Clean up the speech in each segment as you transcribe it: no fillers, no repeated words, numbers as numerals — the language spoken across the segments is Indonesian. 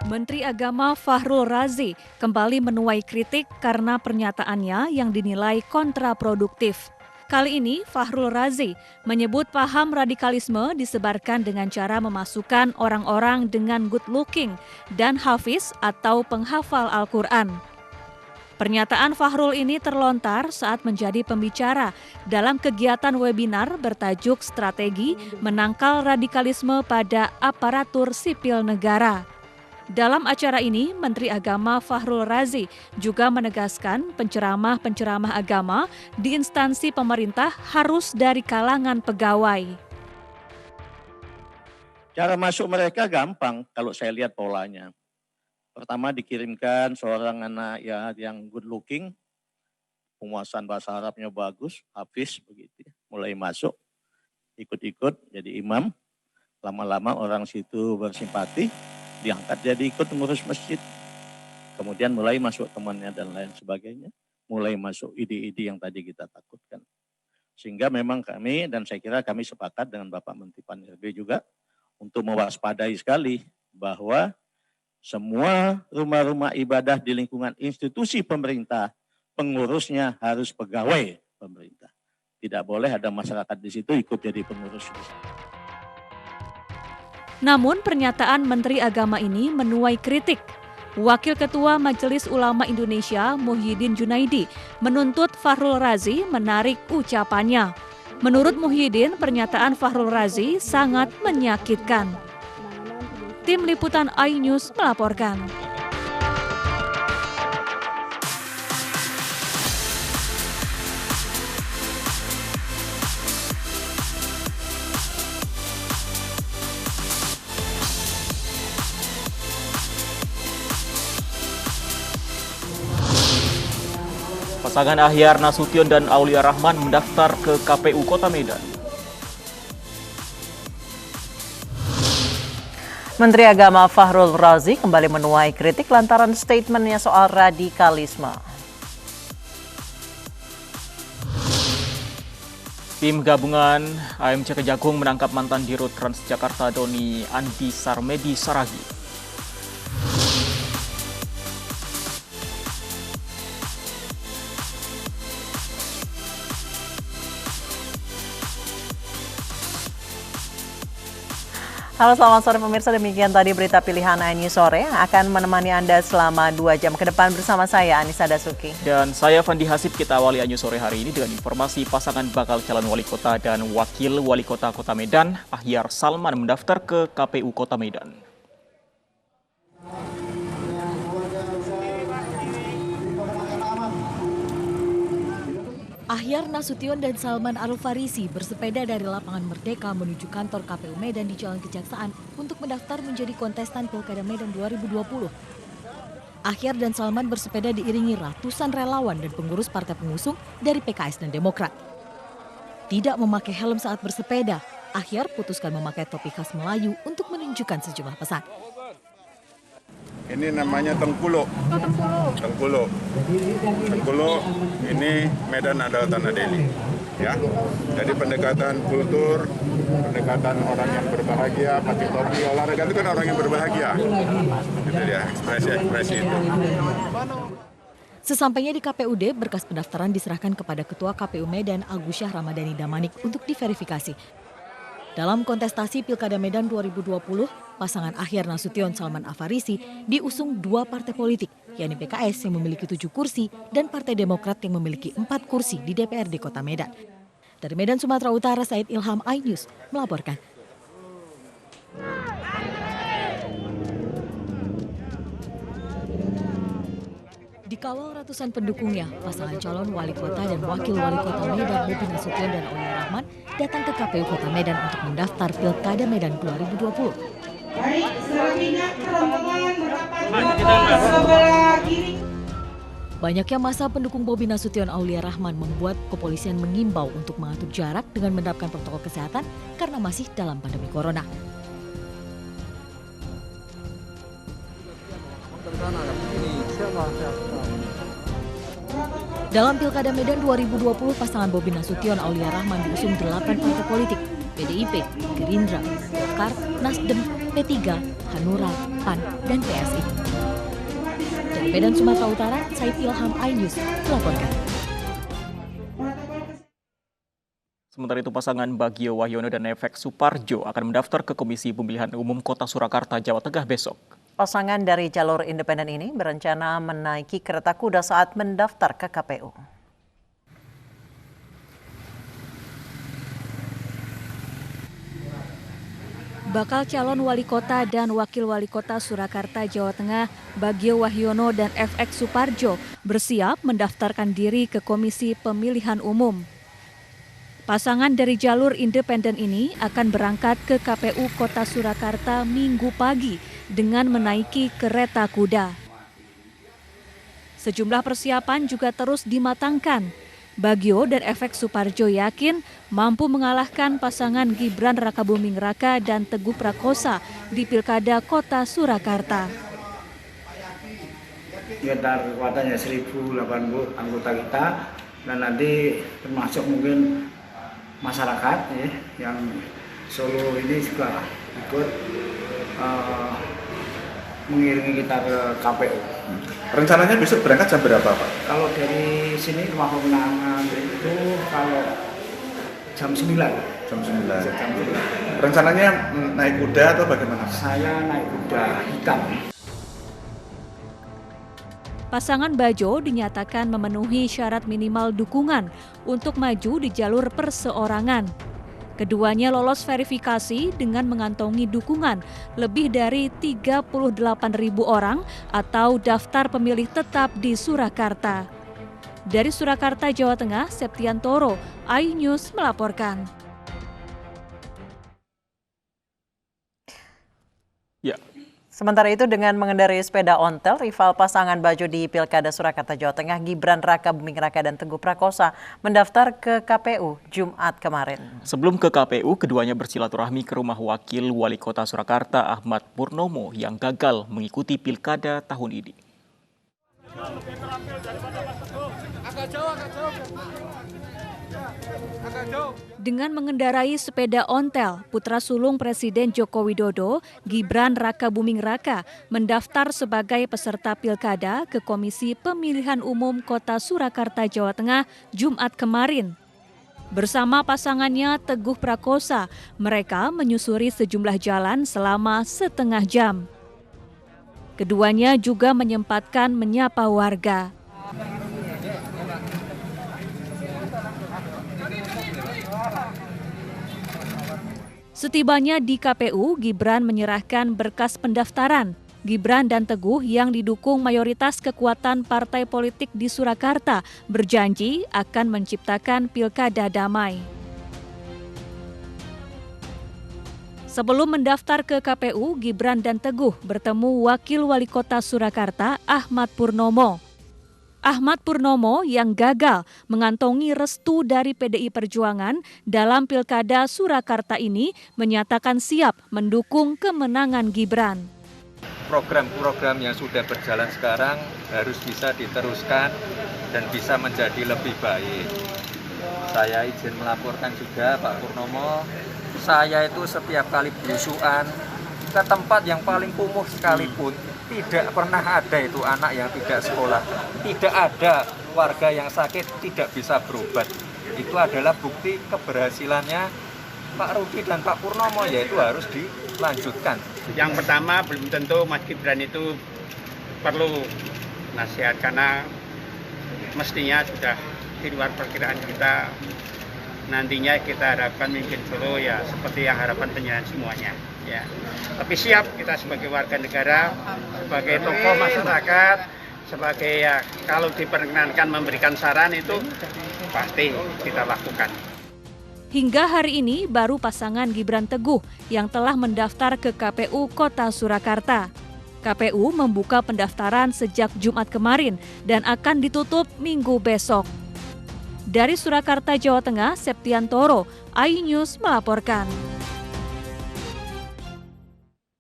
Menteri Agama Fahrul Razi kembali menuai kritik karena pernyataannya yang dinilai kontraproduktif. Kali ini Fahrul Razi menyebut paham radikalisme disebarkan dengan cara memasukkan orang-orang dengan good looking dan hafiz atau penghafal Al-Quran. Pernyataan Fahrul ini terlontar saat menjadi pembicara dalam kegiatan webinar bertajuk Strategi Menangkal Radikalisme pada Aparatur Sipil Negara. Dalam acara ini, Menteri Agama Fahrul Razi juga menegaskan penceramah-penceramah agama di instansi pemerintah harus dari kalangan pegawai. Cara masuk mereka gampang kalau saya lihat polanya. Pertama dikirimkan seorang anak ya yang good looking, penguasaan bahasa Arabnya bagus, hafiz begitu. Mulai masuk, ikut-ikut jadi imam. Lama-lama orang situ bersimpati, diangkat jadi ikut mengurus masjid. Kemudian mulai masuk temannya dan lain sebagainya. Mulai masuk ide-ide yang tadi kita takutkan. Sehingga memang kami dan saya kira kami sepakat dengan Bapak Menteri Pan-RB juga untuk mewaspadai sekali bahwa semua rumah-rumah ibadah di lingkungan institusi pemerintah, pengurusnya harus pegawai pemerintah. Tidak boleh ada masyarakat di situ ikut jadi pengurus di situ. Namun pernyataan Menteri Agama ini menuai kritik. Wakil Ketua Majelis Ulama Indonesia Muhyiddin Junaidi menuntut Fahrul Razi menarik ucapannya. Menurut Muhyiddin, pernyataan Fahrul Razi sangat menyakitkan. Tim Liputan iNews melaporkan. Pasangan Ahyar Nasution dan Aulia Rahman mendaftar ke KPU Kota Medan. Menteri Agama Fahrul Razi kembali menuai kritik lantaran statementnya soal radikalisme. Tim gabungan AMC Kejagung menangkap mantan Dirut Transjakarta Doni Andi Sarmedi Saragi. Halo, selamat sore pemirsa, demikian tadi berita pilihan iNews Sore yang akan menemani Anda selama 2 jam ke depan bersama saya Anissa Dasuki. Dan saya Fandi Hasib. Kita awali iNews Sore hari ini dengan informasi pasangan bakal calon wali kota dan wakil wali kota Kota Medan, Ahyar Salman mendaftar ke KPU Kota Medan. Ahyar Nasution dan Salman Al-Farisi bersepeda dari lapangan Merdeka menuju kantor KPU Medan di Jalan Kejaksaan untuk mendaftar menjadi kontestan Pilkada Medan 2020. Ahyar dan Salman bersepeda diiringi ratusan relawan dan pengurus partai pengusung dari PKS dan Demokrat. Tidak memakai helm saat bersepeda, Ahyar putuskan memakai topi khas Melayu untuk menunjukkan sejumlah pesan. Ini namanya Tengkulo. Tengkulo ini Medan adalah tanah Delhi. Ya. Jadi pendekatan kultur, pendekatan orang yang berbahagia, pakai topi, olahraga itu kan orang yang berbahagia. Itu dia, ekspresi itu. Sesampainya di KPUD, berkas pendaftaran diserahkan kepada Ketua KPU Medan Agus Syah Ramadhani Damanik untuk diverifikasi. Dalam kontestasi Pilkada Medan 2020, pasangan Ahyar Nasution Salman Al-Farisi diusung 2 partai politik, yakni PKS yang memiliki 7 kursi dan Partai Demokrat yang memiliki 4 kursi di DPRD Kota Medan. Dari Medan, Sumatera Utara, Said Ilham, iNews melaporkan. Dikawal ratusan pendukungnya, pasangan calon wali kota dan wakil wali kota Medan Bobi Nasution dan Aulia Rahman datang ke KPU Kota Medan untuk mendaftar Pilkada Medan 2020. Baik, selanjutnya teman-teman merapat sebelah kiri. Banyaknya masa pendukung Bobi Nasution Aulia Rahman membuat kepolisian mengimbau untuk mengatur jarak dengan menerapkan protokol kesehatan karena masih dalam pandemi corona. Dalam Pilkada Medan 2020, pasangan Bobi Nasution Aulia Rahman diusung 8 partai politik, PDIP, Gerindra, Golkar, Nasdem, P3, Hanura, PAN, dan PSI. Dari Medan, Sumatera Utara, saya Ilham iNews melaporkan. Sementara itu pasangan Bagio Wahyono dan Efek Suparjo akan mendaftar ke Komisi Pemilihan Umum Kota Surakarta, Jawa Tengah besok. Pasangan dari jalur independen ini berencana menaiki kereta kuda saat mendaftar ke KPU. Bakal calon wali kota dan wakil wali kota Surakarta, Jawa Tengah, Bagio Wahyono dan FX Suparjo bersiap mendaftarkan diri ke Komisi Pemilihan Umum. Pasangan dari jalur independen ini akan berangkat ke KPU Kota Surakarta Minggu pagi dengan menaiki kereta kuda. Sejumlah persiapan juga terus dimatangkan. Bagio dan Efek Suparjo yakin mampu mengalahkan pasangan Gibran Rakabuming Raka dan Teguh Prakosa di Pilkada Kota Surakarta. Sekitar kekuatannya 1.080 anggota kita, dan nanti termasuk mungkin masyarakat ya, yang Solo ini juga ikut mengiringi kita ke KPU. Rencananya besok berangkat jam berapa, Pak? Kalau dari sini rumah pemenangan itu kalau jam 9. Jam 9. Rencananya naik kuda atau bagaimana? Saya naik kuda hitam. Pasangan Bajo dinyatakan memenuhi syarat minimal dukungan untuk maju di jalur perseorangan. Keduanya lolos verifikasi dengan mengantongi dukungan lebih dari 38.000 orang atau daftar pemilih tetap di Surakarta. Dari Surakarta, Jawa Tengah, Septiantoro, iNews melaporkan. Ya. Sementara itu dengan mengendarai sepeda ontel, rival pasangan Bajo di Pilkada Surakarta, Jawa Tengah, Gibran Rakabuming Raka dan Teguh Prakosa mendaftar ke KPU Jumat kemarin. Sebelum ke KPU, keduanya bersilaturahmi ke rumah Wakil Wali Kota Surakarta Ahmad Purnomo yang gagal mengikuti Pilkada tahun ini. Dengan mengendarai sepeda ontel, putra sulung Presiden Joko Widodo, Gibran Rakabuming Raka, mendaftar sebagai peserta pilkada ke Komisi Pemilihan Umum Kota Surakarta, Jawa Tengah, Jumat kemarin. Bersama pasangannya Teguh Prakosa, mereka menyusuri sejumlah jalan selama setengah jam. Keduanya juga menyempatkan menyapa warga. Setibanya di KPU, Gibran menyerahkan berkas pendaftaran. Gibran dan Teguh yang didukung mayoritas kekuatan partai politik di Surakarta berjanji akan menciptakan pilkada damai. Sebelum mendaftar ke KPU, Gibran dan Teguh bertemu Wakil Wali Kota Surakarta Ahmad Purnomo. Ahmad Purnomo yang gagal mengantongi restu dari PDI Perjuangan dalam Pilkada Surakarta ini menyatakan siap mendukung kemenangan Gibran. Program-program yang sudah berjalan sekarang harus bisa diteruskan dan bisa menjadi lebih baik. Saya izin melaporkan juga Pak Purnomo, saya itu setiap kali belusuan ke tempat yang paling kumuh sekalipun, tidak pernah ada itu anak yang tidak sekolah, tidak ada warga yang sakit tidak bisa berobat. Itu adalah bukti keberhasilannya Pak Rudi dan Pak Purnomo, yaitu harus dilanjutkan. Yang pertama, belum tentu Mas Gibran itu perlu nasihat karena mestinya sudah di luar perkiraan kita. Nantinya kita harapkan mungkin Solo ya seperti yang harapan penyanyi semuanya. Ya. Tapi siap kita sebagai warga negara, sebagai tokoh masyarakat, sebagai ya kalau diperkenankan memberikan saran itu pasti kita lakukan. Hingga hari ini baru pasangan Gibran Teguh yang telah mendaftar ke KPU Kota Surakarta. KPU membuka pendaftaran sejak Jumat kemarin dan akan ditutup Minggu besok. Dari Surakarta, Jawa Tengah, Septiantoro, iNews melaporkan.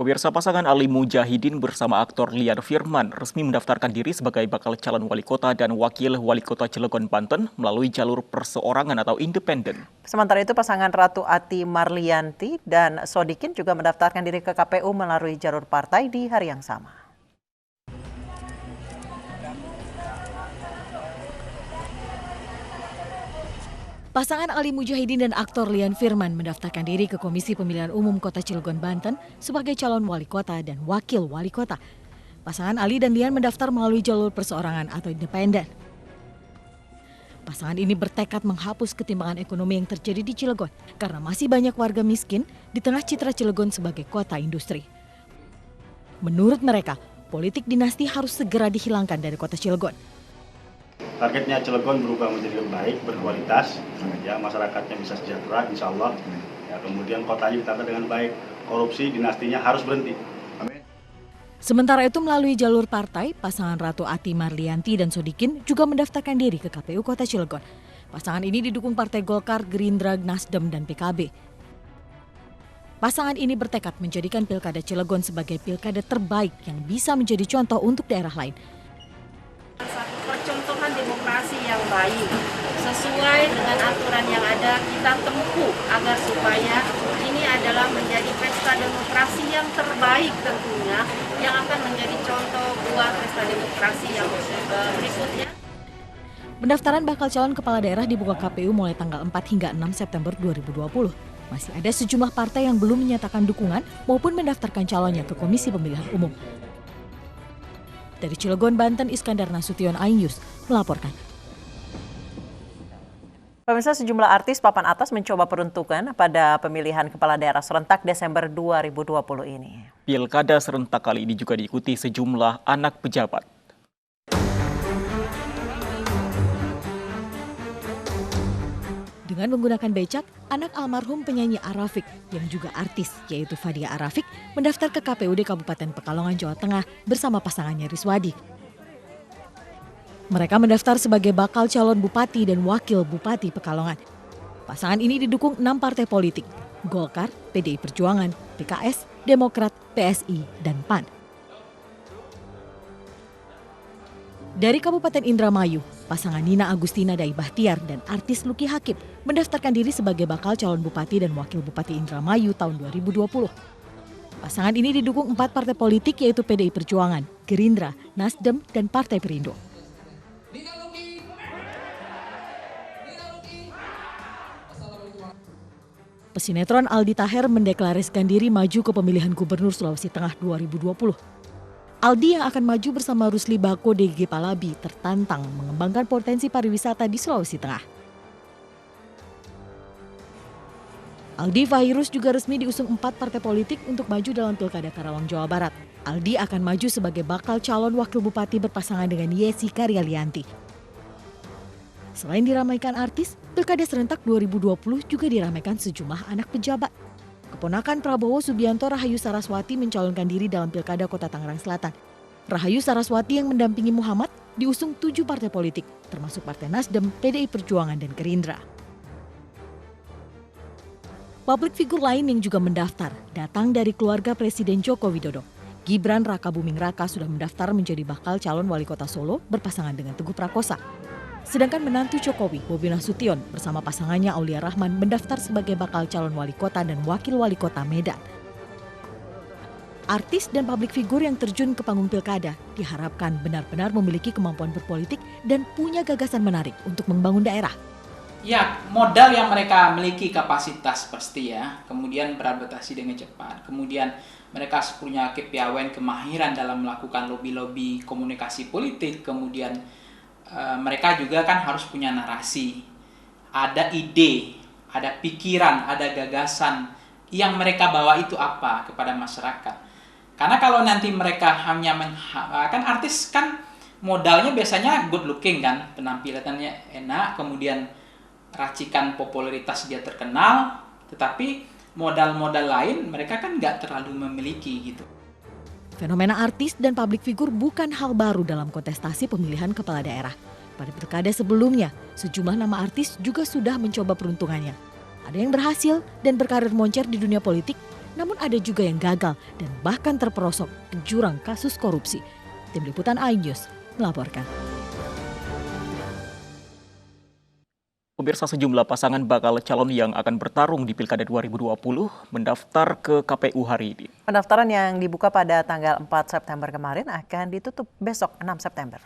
Pemirsa, pasangan Ali Mujahidin bersama aktor Lian Firman resmi mendaftarkan diri sebagai bakal calon wali kota dan wakil wali kota Cilegon, Banten melalui jalur perseorangan atau independen. Sementara itu pasangan Ratu Ati Marlianti dan Sodikin juga mendaftarkan diri ke KPU melalui jalur partai di hari yang sama. Pasangan Ali Mujahidin dan aktor Lian Firman mendaftarkan diri ke Komisi Pemilihan Umum Kota Cilegon, Banten sebagai calon wali kota dan wakil wali kota. Pasangan Ali dan Lian mendaftar melalui jalur perseorangan atau independen. Pasangan ini bertekad menghapus ketimpangan ekonomi yang terjadi di Cilegon karena masih banyak warga miskin di tengah citra Cilegon sebagai kota industri. Menurut mereka, politik dinasti harus segera dihilangkan dari kota Cilegon. Targetnya Cilegon berubah menjadi lebih baik, berkualitas, ya, masyarakatnya bisa sejahtera, insya Allah. Ya, kemudian kotanya ditata dengan baik, korupsi dinastinya harus berhenti. Amin. Sementara itu melalui jalur partai, pasangan Ratu Ati Marlianti dan Sodikin juga mendaftarkan diri ke KPU Kota Cilegon. Pasangan ini didukung Partai Golkar, Gerindra, Nasdem, dan PKB. Pasangan ini bertekad menjadikan Pilkada Cilegon sebagai pilkada terbaik yang bisa menjadi contoh untuk daerah lain. Percontohan demokrasi yang baik sesuai dengan aturan yang ada kita tempuh agar supaya ini adalah menjadi pesta demokrasi yang terbaik tentunya yang akan menjadi contoh buat pesta demokrasi yang berikutnya. Pendaftaran bakal calon kepala daerah dibuka KPU mulai tanggal 4 hingga 6 September 2020. Masih ada sejumlah partai yang belum menyatakan dukungan maupun mendaftarkan calonnya ke Komisi Pemilihan Umum. Dari Cilegon, Banten, Iskandar Nasution, iNews melaporkan. Pemirsa, sejumlah artis papan atas mencoba peruntungan pada pemilihan kepala daerah serentak Desember 2020 ini. Pilkada serentak kali ini juga diikuti sejumlah anak pejabat. Dengan menggunakan becak, anak almarhum penyanyi Arafik yang juga artis yaitu Fadia Arafik mendaftar ke KPUD Kabupaten Pekalongan, Jawa Tengah bersama pasangannya Riswadi. Mereka mendaftar sebagai bakal calon bupati dan wakil bupati Pekalongan. Pasangan ini didukung 6 partai politik, Golkar, PDI Perjuangan, PKS, Demokrat, PSI, dan PAN. Dari Kabupaten Indramayu, pasangan Nina Agustina Dai Bahtiar dan artis Lucky Hakim mendaftarkan diri sebagai bakal calon bupati dan wakil bupati Indramayu tahun 2020. Pasangan ini didukung 4 partai politik yaitu PDI Perjuangan, Gerindra, Nasdem, dan Partai Perindo. Pesinetron Aldi Taher mendeklarasikan diri maju ke pemilihan Gubernur Sulawesi Tengah 2020. Aldi yang akan maju bersama Rusli Bako DG Palabi tertantang mengembangkan potensi pariwisata di Sulawesi Tengah. Aldi Fahirus juga resmi diusung 4 partai politik untuk maju dalam Pilkada Karawang, Jawa Barat. Aldi akan maju sebagai bakal calon wakil bupati berpasangan dengan Yesi Karyalianti. Selain diramaikan artis, Pilkada serentak 2020 juga diramaikan sejumlah anak pejabat. Keponakan Prabowo Subianto Rahayu Saraswati mencalonkan diri dalam Pilkada Kota Tangerang Selatan. Rahayu Saraswati yang mendampingi Muhammad diusung 7 partai politik, termasuk Partai Nasdem, PDI Perjuangan, dan Gerindra. Publik figur lain yang juga mendaftar datang dari keluarga Presiden Joko Widodo. Gibran Rakabuming Raka sudah mendaftar menjadi bakal calon wali kota Solo berpasangan dengan Teguh Prakosa. Sedangkan menantu Jokowi, Bobi Nasution, bersama pasangannya Aulia Rahman mendaftar sebagai bakal calon wali kota dan wakil wali kota Medan. Artis dan publik figur yang terjun ke panggung pilkada diharapkan benar-benar memiliki kemampuan berpolitik dan punya gagasan menarik untuk membangun daerah. Ya, modal yang mereka miliki kapasitas pasti ya, kemudian beradaptasi dengan cepat, kemudian mereka punya kepiawaian kemahiran dalam melakukan lobby-lobby komunikasi politik, kemudian mereka juga kan harus punya narasi, ada ide, ada pikiran, ada gagasan yang mereka bawa itu apa kepada masyarakat. Karena kalau nanti mereka hanya kan artis kan modalnya biasanya good looking kan, penampilannya enak, kemudian racikan popularitas dia terkenal, tetapi modal-modal lain mereka kan nggak terlalu memiliki gitu. Fenomena artis dan publik figur bukan hal baru dalam kontestasi pemilihan kepala daerah. Pada pilkada sebelumnya, sejumlah nama artis juga sudah mencoba peruntungannya. Ada yang berhasil dan berkarir moncer di dunia politik, namun ada juga yang gagal dan bahkan terperosok ke jurang kasus korupsi. Tim Liputan iNews melaporkan. Pemirsa, sejumlah pasangan bakal calon yang akan bertarung di Pilkada 2020 mendaftar ke KPU hari ini. Pendaftaran yang dibuka pada tanggal 4 September kemarin akan ditutup besok 6 September.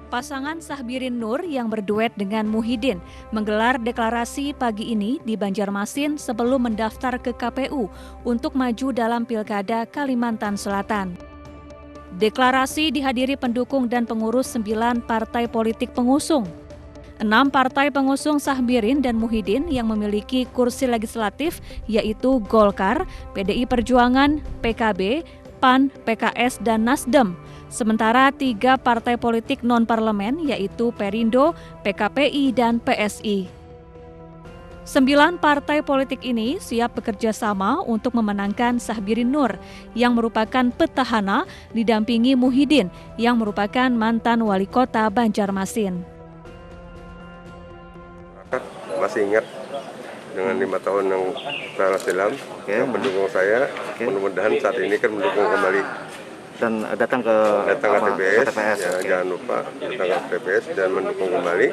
Pasangan Sahbirin Nur yang berduet dengan Muhyiddin menggelar deklarasi pagi ini di Banjarmasin sebelum mendaftar ke KPU untuk maju dalam Pilkada Kalimantan Selatan. Deklarasi dihadiri pendukung dan pengurus 9 partai politik pengusung. 6 partai pengusung Sahbirin dan Muhyiddin yang memiliki kursi legislatif yaitu Golkar, PDI Perjuangan, PKB, PAN, PKS, dan Nasdem. Sementara 3 partai politik non-parlemen yaitu Perindo, PKPI, dan PSI. 9 partai politik ini siap bekerja sama untuk memenangkan Sahbirin Nur yang merupakan petahana didampingi Muhyiddin yang merupakan mantan wali kota Banjarmasin. Masih ingat dengan 5 tahun yang silam yang mendukung saya, mudah-mudahan saat ini kan mendukung kembali. Dan datang ke TPS, ya, jangan lupa datang ke TPS dan mendukung kembali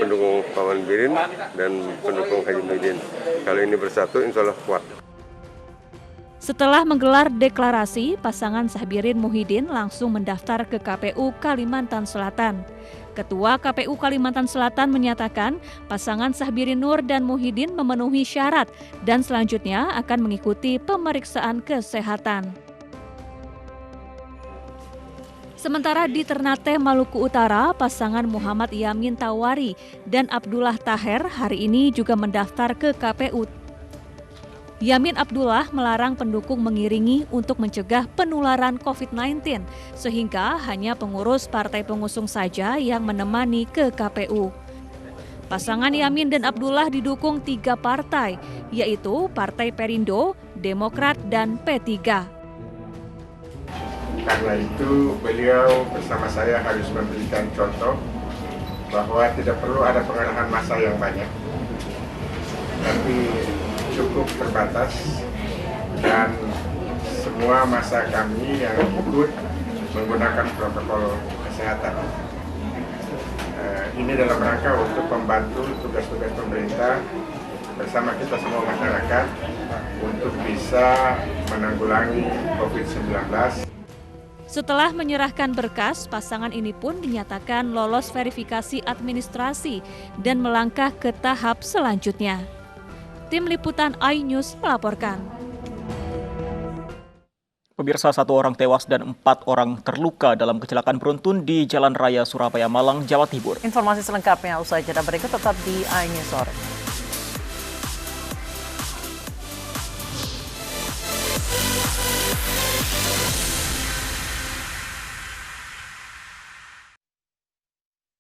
pendukung Pak Manbirin dan pendukung Haji Muhyiddin. Kalau ini bersatu, insya Allah kuat. Setelah menggelar deklarasi, pasangan Sahbirin Muhyiddin langsung mendaftar ke KPU Kalimantan Selatan. Ketua KPU Kalimantan Selatan menyatakan pasangan Sahbirin Nur dan Muhyiddin memenuhi syarat dan selanjutnya akan mengikuti pemeriksaan kesehatan. Sementara di Ternate, Maluku Utara, pasangan Muhammad Yamin Tawari dan Abdullah Taher hari ini juga mendaftar ke KPU. Yamin Abdullah melarang pendukung mengiringi untuk mencegah penularan COVID-19, sehingga hanya pengurus partai pengusung saja yang menemani ke KPU. Pasangan Yamin dan Abdullah didukung 3 partai, yaitu Partai Perindo, Demokrat, dan P3. Karena itu beliau bersama saya harus memberikan contoh bahwa tidak perlu ada pengerahan massa yang banyak, tapi cukup terbatas dan semua massa kami yang ikut menggunakan protokol kesehatan. Ini dalam rangka untuk membantu tugas-tugas pemerintah bersama kita semua masyarakat untuk bisa menanggulangi COVID-19. Setelah menyerahkan berkas, pasangan ini pun dinyatakan lolos verifikasi administrasi dan melangkah ke tahap selanjutnya. Tim Liputan iNews melaporkan. Pemirsa, 1 orang tewas dan 4 orang terluka dalam kecelakaan beruntun di Jalan Raya Surabaya Malang, Jawa Timur. Informasi selengkapnya usai jeda berikut, tetap di iNews Sore.